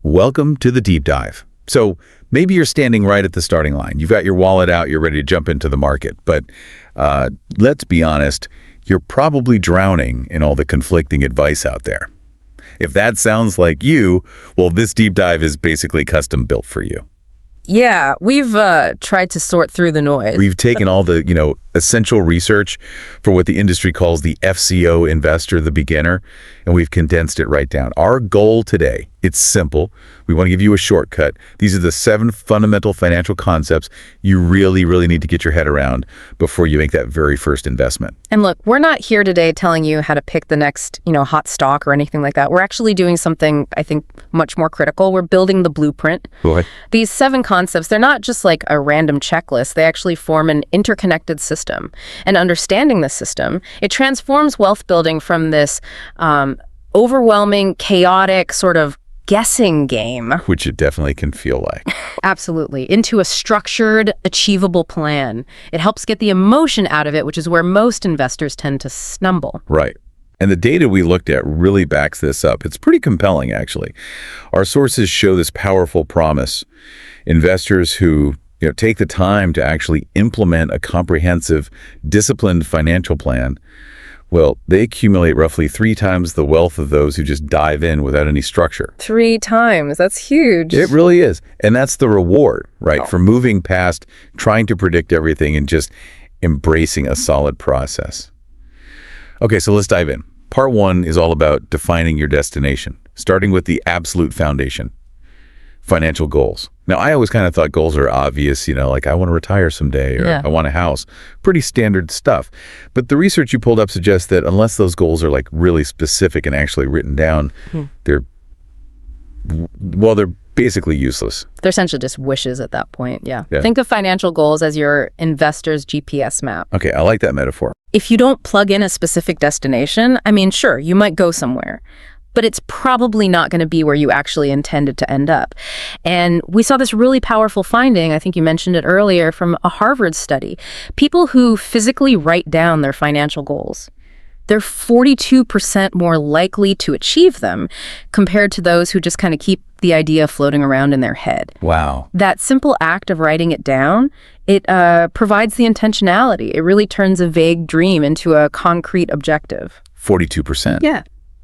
Welcome to the deep dive. So maybe you're standing right at the starting line. You've got your wallet out, you're ready to jump into the market. But let's be honest, you're probably drowning in all the conflicting advice out there. If that sounds like you, well, this deep dive is basically custom built for you. Yeah, we've tried to sort through the noise. We've taken all the, essential research for what the industry calls the FCO investor, the beginner, and we've condensed it right down. Our goal today, it's simple. We want to give you a shortcut. These are the 7 fundamental financial concepts you really, really need to get your head around before you make that very first investment. And look, we're not here today telling you how to pick the next, hot stock or anything like that. We're actually doing something, I think, much more critical. We're building the blueprint. Go ahead. These 7 concepts, they're not just like a random checklist. They actually form an interconnected system. And understanding the system, it transforms wealth building from this overwhelming, chaotic sort of guessing game. Which it definitely can feel like. Absolutely. Into a structured, achievable plan. It helps get the emotion out of it, which is where most investors tend to stumble. Right. And the data we looked at really backs this up. It's pretty compelling, actually. Our sources show this powerful promise. Investors who take the time to actually implement a comprehensive, disciplined financial plan, well, they accumulate roughly 3 times the wealth of those who just dive in without any structure. 3 times. That's huge. It really is. And that's the reward, right, for moving past trying to predict everything and just embracing a solid process. Okay, so let's dive in. Part 1 is all about defining your destination, starting with the absolute foundation, financial goals. Now, I always kind of thought goals are obvious, like I want to retire someday or I want a house. Pretty standard stuff. But the research you pulled up suggests that unless those goals are like really specific and actually written down, they're basically useless. They're essentially just wishes at that point, yeah. Think of financial goals as your investor's GPS map. Okay, I like that metaphor. If you don't plug in a specific destination, sure, you might go somewhere, but it's probably not going to be where you actually intended to end up. And we saw this really powerful finding, I think you mentioned it earlier, from a Harvard study. People who physically write down their financial goals, they're 42% more likely to achieve them compared to those who just kind of keep the idea floating around in their head. Wow. That simple act of writing it down, it provides the intentionality. It really turns a vague dream into a concrete objective. 42%? Yeah.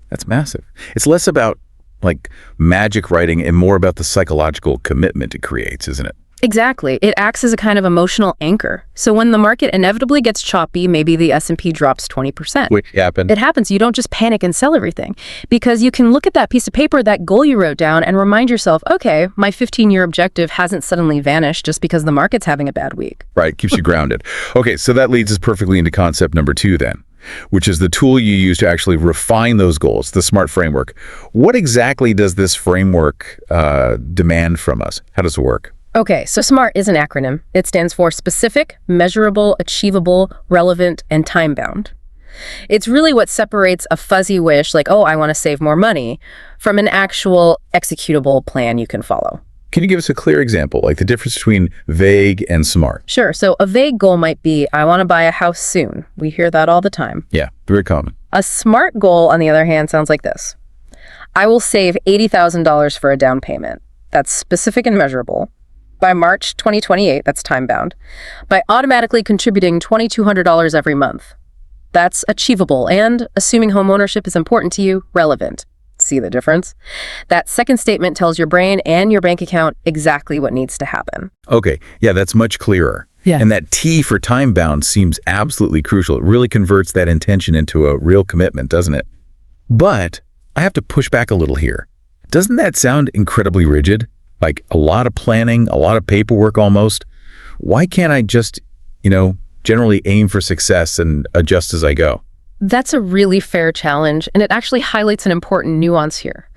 That's massive. It's less about like magic writing and more about the psychological commitment it creates, isn't it? Exactly. It acts as a kind of emotional anchor. So when the market inevitably gets choppy, maybe the S&P drops 20%. Which happened. It happens. You don't just panic and sell everything, because you can look at that piece of paper, that goal you wrote down, and remind yourself, okay, my 15-year objective hasn't suddenly vanished just because the market's having a bad week. Right. Keeps you grounded. Okay, so that leads us perfectly into concept number 2 then, which is the tool you use to actually refine those goals, the SMART framework. What exactly does this framework demand from us? How does it work? Okay, so SMART is an acronym. It stands for specific, measurable, achievable, relevant, and time-bound. It's really what separates a fuzzy wish, like, oh, I want to save more money, from an actual executable plan you can follow. Can you give us a clear example, like the difference between vague and SMART? Sure. So a vague goal might be, I want to buy a house soon. We hear that all the time. Yeah, very common. A SMART goal, on the other hand, sounds like this. I will save $80,000 for a down payment. That's specific and measurable. By March 2028, that's time-bound. By automatically contributing $2,200 every month. That's achievable and, assuming home ownership is important to you, relevant. See the difference? That second statement tells your brain and your bank account exactly what needs to happen. Okay, yeah, that's much clearer. Yeah. And that T for time-bound seems absolutely crucial. It really converts that intention into a real commitment, doesn't it? But I have to push back a little here. Doesn't that sound incredibly rigid? Like a lot of planning, a lot of paperwork almost? Why can't I just, generally aim for success and adjust as I go? That's a really fair challenge, and it actually highlights an important nuance here.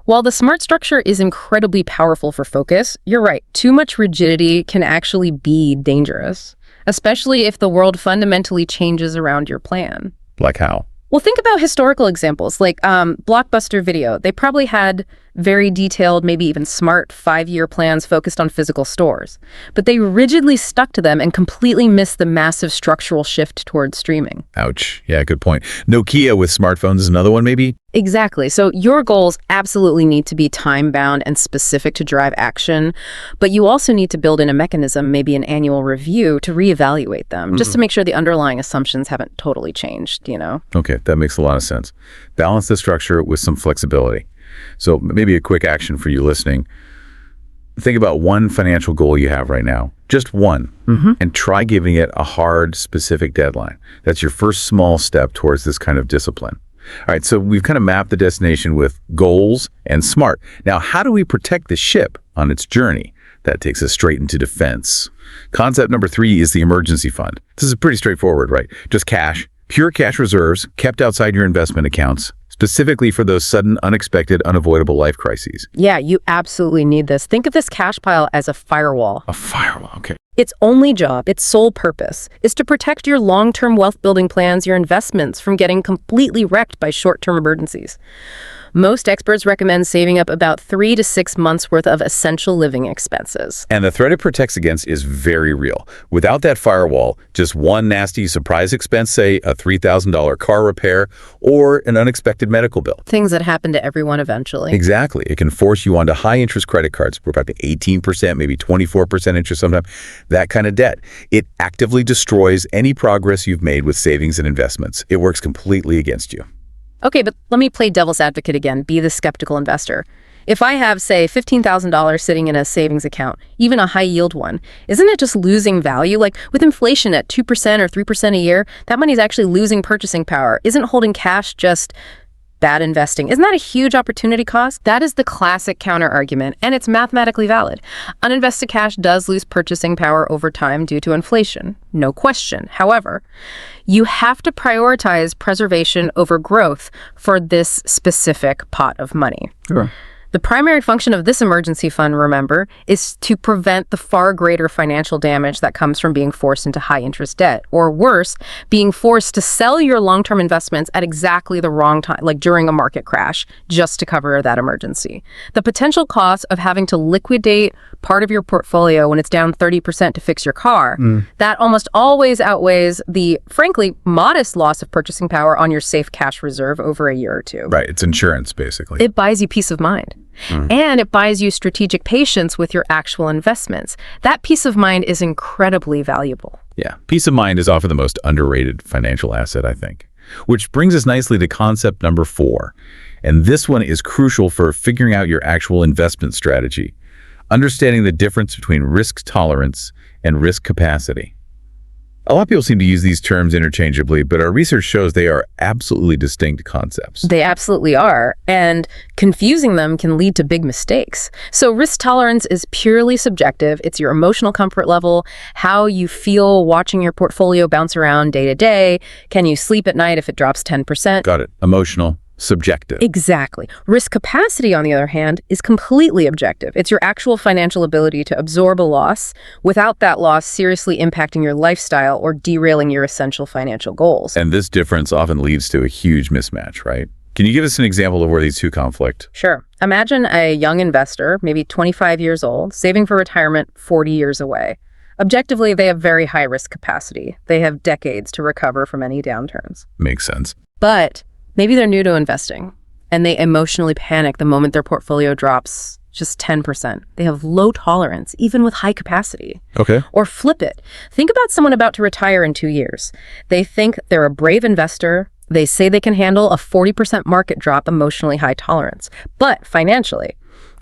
While the SMART structure is incredibly powerful for focus, you're right, too much rigidity can actually be dangerous, especially if the world fundamentally changes around your plan. Like how? Well, think about historical examples, like Blockbuster Video. They probably had very detailed, maybe even smart 5-year plans focused on physical stores. But they rigidly stuck to them and completely missed the massive structural shift towards streaming. Ouch. Yeah, good point. Nokia with smartphones is another one, maybe? Exactly. So your goals absolutely need to be time-bound and specific to drive action, but you also need to build in a mechanism, maybe an annual review, to reevaluate them, just to make sure the underlying assumptions haven't totally changed, Okay, that makes a lot of sense. Balance the structure with some flexibility. So maybe a quick action for you listening. Think about one financial goal you have right now, just one, and try giving it a hard, specific deadline. That's your first small step towards this kind of discipline. All right, so we've kind of mapped the destination with goals and SMART. Now, how do we protect the ship on its journey? That takes us straight into defense. Concept number 3 is the emergency fund. This is pretty straightforward, right? Just cash, pure cash reserves kept outside your investment accounts, specifically for those sudden, unexpected, unavoidable life crises. Yeah, you absolutely need this. Think of this cash pile as a firewall. A firewall, okay. Its only job, its sole purpose, is to protect your long-term wealth-building plans, your investments, from getting completely wrecked by short-term emergencies. Most experts recommend saving up about 3 to 6 months worth of essential living expenses. And the threat it protects against is very real. Without that firewall, just one nasty surprise expense, say a $3,000 car repair or an unexpected medical bill. Things that happen to everyone eventually. Exactly. It can force you onto high-interest credit cards, providing 18%, maybe 24% interest sometimes, that kind of debt. It actively destroys any progress you've made with savings and investments. It works completely against you. Okay, but let me play devil's advocate again, be the skeptical investor. If I have, say, $15,000 sitting in a savings account, even a high-yield one, isn't it just losing value? Like, with inflation at 2% or 3% a year, that money's actually losing purchasing power. Isn't holding cash just bad investing? Isn't that a huge opportunity cost? That is the classic counter-argument, and it's mathematically valid. Uninvested cash does lose purchasing power over time due to inflation, no question. However, you have to prioritize preservation over growth for this specific pot of money. Sure. The primary function of this emergency fund, remember, is to prevent the far greater financial damage that comes from being forced into high-interest debt, or worse, being forced to sell your long-term investments at exactly the wrong time, like during a market crash, just to cover that emergency. The potential cost of having to liquidate part of your portfolio when it's down 30% to fix your car, that almost always outweighs the, frankly, modest loss of purchasing power on your safe cash reserve over a year or two. Right, it's insurance, basically. It buys you peace of mind. And it buys you strategic patience with your actual investments. That peace of mind is incredibly valuable. Yeah, peace of mind is often the most underrated financial asset, I think. Which brings us nicely to concept number 4. And this one is crucial for figuring out your actual investment strategy. Understanding the difference between risk tolerance and risk capacity. A lot of people seem to use these terms interchangeably, but our research shows they are absolutely distinct concepts. They absolutely are, and confusing them can lead to big mistakes. So risk tolerance is purely subjective. It's your emotional comfort level, how you feel watching your portfolio bounce around day to day. Can you sleep at night if it drops 10%? Got it. Emotional. Subjective. Exactly. Risk capacity, on the other hand, is completely objective. It's your actual financial ability to absorb a loss without that loss seriously impacting your lifestyle or derailing your essential financial goals. And this difference often leads to a huge mismatch, right? Can you give us an example of where these two conflict? Sure. Imagine a young investor, maybe 25 years old, saving for retirement 40 years away. Objectively, they have very high risk capacity. They have decades to recover from any downturns. Makes sense. But maybe they're new to investing, and they emotionally panic the moment their portfolio drops just 10%. They have low tolerance, even with high capacity. Okay. Or flip it. Think about someone about to retire in 2 years. They think they're a brave investor. They say they can handle a 40% market drop, emotionally high tolerance. But financially,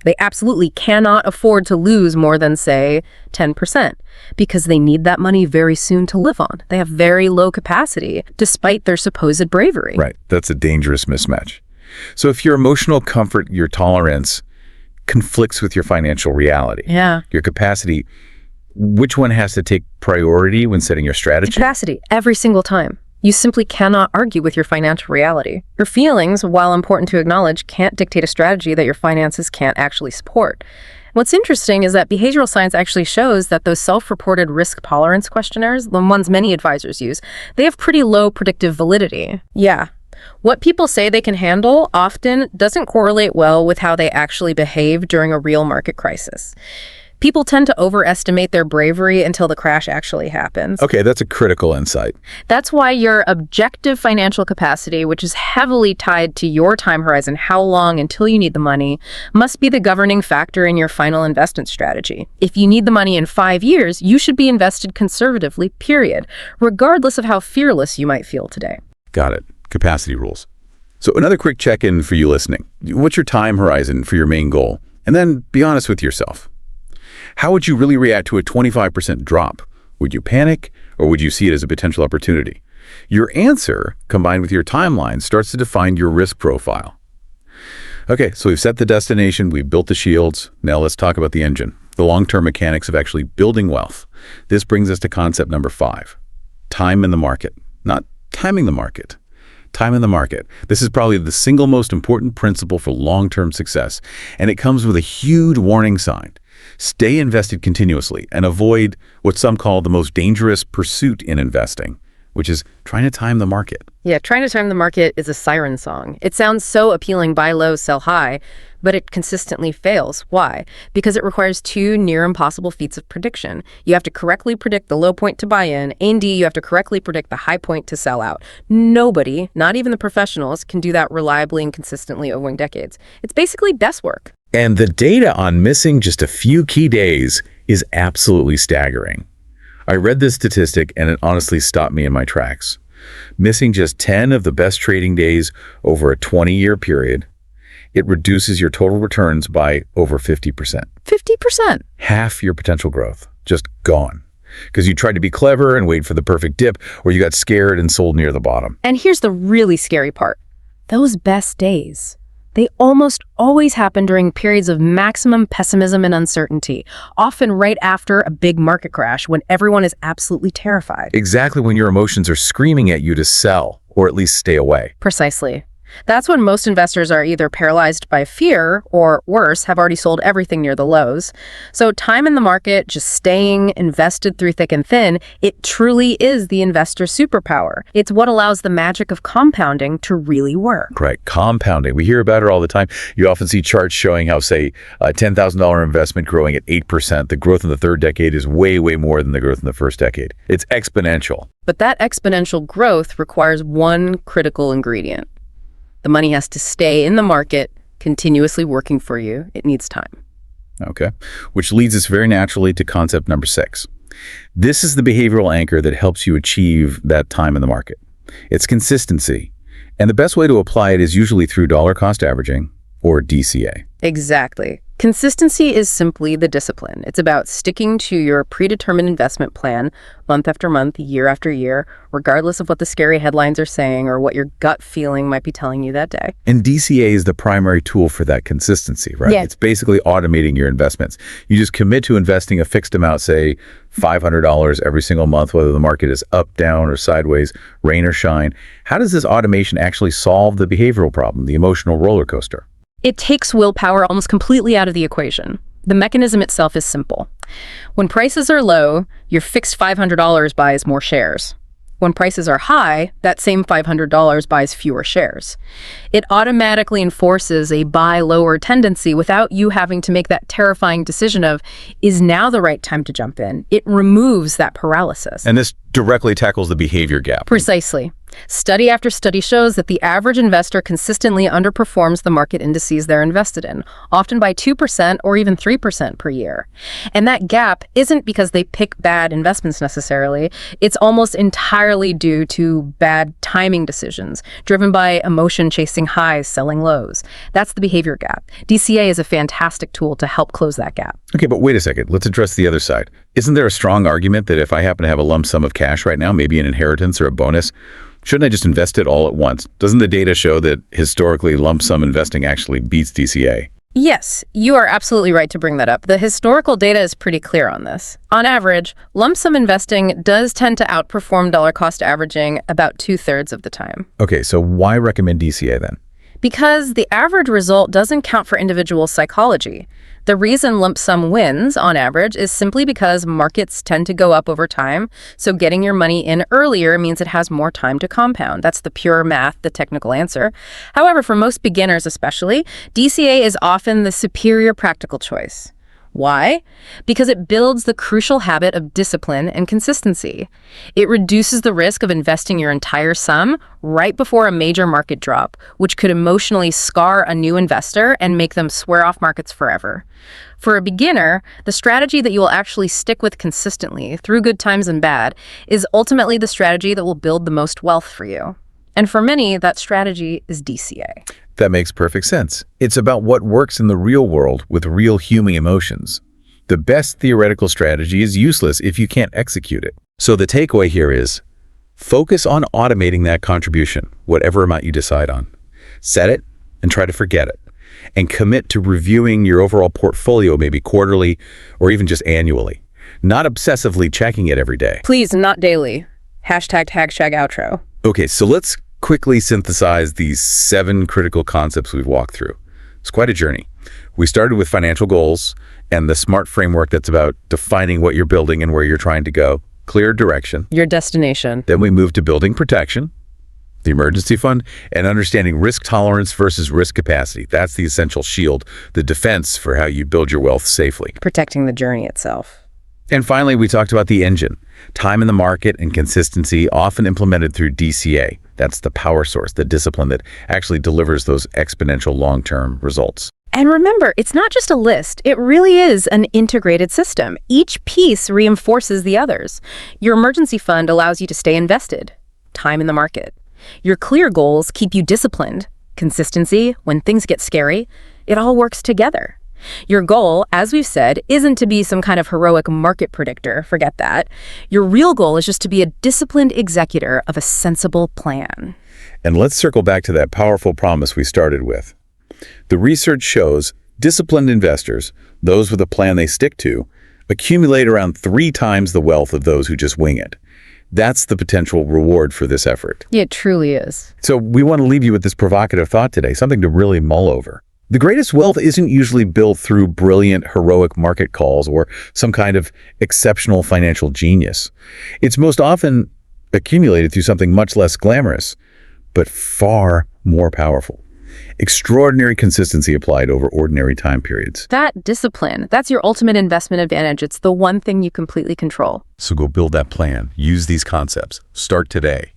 they absolutely cannot afford to lose more than, say, 10% because they need that money very soon to live on. They have very low capacity despite their supposed bravery. Right. That's a dangerous mismatch. So if your emotional comfort, your tolerance conflicts with your financial reality, your capacity, which one has to take priority when setting your strategy? Capacity, every single time. You simply cannot argue with your financial reality. Your feelings, while important to acknowledge, can't dictate a strategy that your finances can't actually support. What's interesting is that behavioral science actually shows that those self-reported risk tolerance questionnaires, the ones many advisors use, they have pretty low predictive validity. Yeah. What people say they can handle often doesn't correlate well with how they actually behave during a real market crisis. People tend to overestimate their bravery until the crash actually happens. Okay, that's a critical insight. That's why your objective financial capacity, which is heavily tied to your time horizon, how long until you need the money, must be the governing factor in your final investment strategy. If you need the money in 5 years, you should be invested conservatively, period, regardless of how fearless you might feel today. Got it. Capacity rules. So another quick check-in for you listening. What's your time horizon for your main goal? And then be honest with yourself. How would you really react to a 25% drop? Would you panic, or would you see it as a potential opportunity? Your answer, combined with your timeline, starts to define your risk profile. Okay, so we've set the destination, we've built the shields. Now let's talk about the engine, the long-term mechanics of actually building wealth. This brings us to concept number 5, time in the market. Not timing the market. Time in the market. This is probably the single most important principle for long-term success, and it comes with a huge warning sign. Stay invested continuously and avoid what some call the most dangerous pursuit in investing, which is trying to time the market. Yeah, trying to time the market is a siren song. It sounds so appealing, buy low, sell high, but it consistently fails. Why? Because it requires 2 near impossible feats of prediction. You have to correctly predict the low point to buy in, and you have to correctly predict the high point to sell out. Nobody, not even the professionals, can do that reliably and consistently over decades. It's basically guesswork. And the data on missing just a few key days is absolutely staggering. I read this statistic and it honestly stopped me in my tracks. Missing just 10 of the best trading days over a 20-year period, it reduces your total returns by over 50%. 50%? Half your potential growth, just gone. Because you tried to be clever and wait for the perfect dip, or you got scared and sold near the bottom. And here's the really scary part. Those best days, they almost always happen during periods of maximum pessimism and uncertainty, often right after a big market crash when everyone is absolutely terrified. Exactly when your emotions are screaming at you to sell, or at least stay away. Precisely. That's when most investors are either paralyzed by fear or, worse, have already sold everything near the lows. So time in the market, just staying invested through thick and thin, it truly is the investor's superpower. It's what allows the magic of compounding to really work. Right, compounding. We hear about it all the time. You often see charts showing how, say, a $10,000 investment growing at 8%. The growth in the third decade is way, way more than the growth in the first decade. It's exponential. But that exponential growth requires one critical ingredient. The money has to stay in the market, continuously working for you. It needs time. Okay, which leads us very naturally to concept number 6. This is the behavioral anchor that helps you achieve that time in the market. It's consistency. And the best way to apply it is usually through dollar cost averaging, or DCA. Exactly. Consistency is simply the discipline. It's about sticking to your predetermined investment plan month after month, year after year, regardless of what the scary headlines are saying or what your gut feeling might be telling you that day. And DCA is the primary tool for that consistency, right? Yeah. It's basically automating your investments. You just commit to investing a fixed amount, say $500 every single month, whether the market is up, down, or sideways, rain or shine. How does this automation actually solve the behavioral problem, the emotional roller coaster? It takes willpower almost completely out of the equation. The mechanism itself is simple. When prices are low, your fixed $500 buys more shares. When prices are high, that same $500 buys fewer shares. It automatically enforces a buy lower tendency without you having to make that terrifying decision of, is now the right time to jump in? It removes that paralysis. And this directly tackles the behavior gap. Precisely. Study after study shows that the average investor consistently underperforms the market indices they're invested in, often by 2% or even 3% per year. And that gap isn't because they pick bad investments necessarily. It's almost entirely due to bad timing decisions, driven by emotion chasing highs, selling lows. That's the behavior gap. DCA is a fantastic tool to help close that gap. Okay, but wait a second. Let's address the other side. Isn't there a strong argument that if I happen to have a lump sum of cash right now, maybe an inheritance or a bonus, shouldn't I just invest it all at once? Doesn't the data show that historically lump sum investing actually beats DCA? Yes, you are absolutely right to bring that up. The historical data is pretty clear on this. On average, lump sum investing does tend to outperform dollar cost averaging about 2/3 of the time. Okay, so why recommend DCA then? Because the average result doesn't count for individual psychology. The reason lump sum wins, on average, is simply because markets tend to go up over time, so getting your money in earlier means it has more time to compound. That's the pure math, the technical answer. However, for most beginners especially, DCA is often the superior practical choice. Why? Because it builds the crucial habit of discipline and consistency. It reduces the risk of investing your entire sum right before a major market drop, which could emotionally scar a new investor and make them swear off markets forever. For a beginner, the strategy that you will actually stick with consistently through good times and bad is ultimately the strategy that will build the most wealth for you. And for many, that strategy is DCA. That makes perfect sense. It's about what works in the real world with real human emotions. The best theoretical strategy is useless if you can't execute it. So the takeaway here is, focus on automating that contribution, whatever amount you decide on. Set it and try to forget it. And commit to reviewing your overall portfolio maybe quarterly or even just annually. Not obsessively checking it every day. Please, not daily. Hashtag outro. Okay, so let's quickly synthesize these 7 critical concepts we've walked through. It's quite a journey. We started with financial goals and the SMART framework that's about defining what you're building and where you're trying to go. Clear direction. Your destination. Then we moved to building protection, the emergency fund, and understanding risk tolerance versus risk capacity. That's the essential shield, the defense for how you build your wealth safely. Protecting the journey itself. And finally, we talked about the engine, time in the market and consistency, often implemented through DCA. That's the power source, the discipline that actually delivers those exponential long-term results. And remember, it's not just a list. It really is an integrated system. Each piece reinforces the others. Your emergency fund allows you to stay invested. Time in the market. Your clear goals keep you disciplined. Consistency, when things get scary, it all works together. Your goal, as we've said, isn't to be some kind of heroic market predictor. Forget that. Your real goal is just to be a disciplined executor of a sensible plan. And let's circle back to that powerful promise we started with. The research shows disciplined investors, those with a plan they stick to, accumulate around 3 times the wealth of those who just wing it. That's the potential reward for this effort. It truly is. So we want to leave you with this provocative thought today, something to really mull over. The greatest wealth isn't usually built through brilliant, heroic market calls or some kind of exceptional financial genius. It's most often accumulated through something much less glamorous, but far more powerful. Extraordinary consistency applied over ordinary time periods. That discipline, that's your ultimate investment advantage. It's the one thing you completely control. So go build that plan. Use these concepts. Start today.